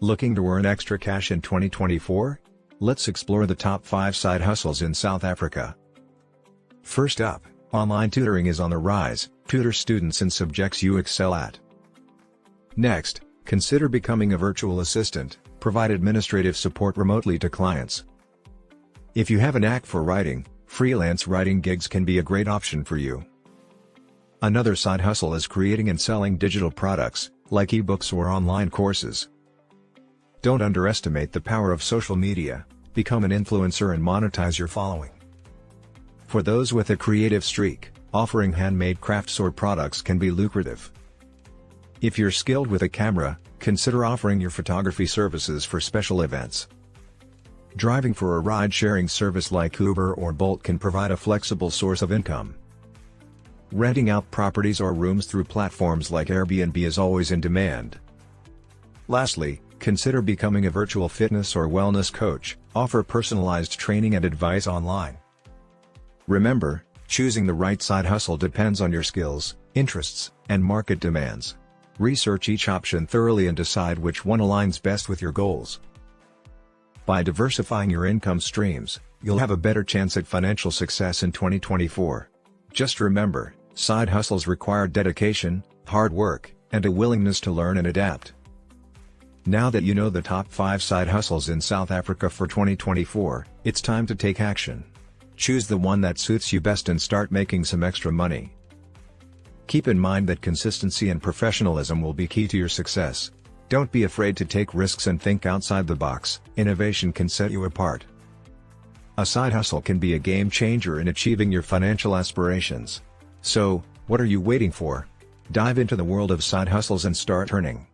Looking to earn extra cash in 2024? Let's explore the top 5 side hustles in South Africa. First up, online tutoring is on the rise. Tutor students in subjects you excel at. Next, consider becoming a virtual assistant, provide administrative support remotely to clients. If you have a knack for writing, freelance writing gigs can be a great option for you. Another side hustle is creating and selling digital products, like ebooks or online courses. Don't underestimate the power of social media. Become an influencer and monetize your following. For those with a creative streak, offering handmade crafts or products can be lucrative. If you're skilled with a camera, consider offering your photography services for special events. Driving for a ride-sharing service like Uber or Bolt can provide a flexible source of income. Renting out properties or rooms through platforms like Airbnb is always in demand. Lastly, consider becoming a virtual fitness or wellness coach. Offer personalized training and advice online. Remember, choosing the right side hustle depends on your skills, interests, and market demands. Research each option thoroughly and decide which one aligns best with your goals. By diversifying your income streams, you'll have a better chance at financial success in 2024. Just remember, side hustles require dedication, hard work, and a willingness to learn and adapt. Now that you know the top 5 side hustles in South Africa for 2024, it's time to take action. Choose the one that suits you best and start making some extra money. Keep in mind that consistency and professionalism will be key to your success. Don't be afraid to take risks and think outside the box. Innovation can set you apart. A side hustle can be a game changer in achieving your financial aspirations. So, what are you waiting for? Dive into the world of side hustles and start earning.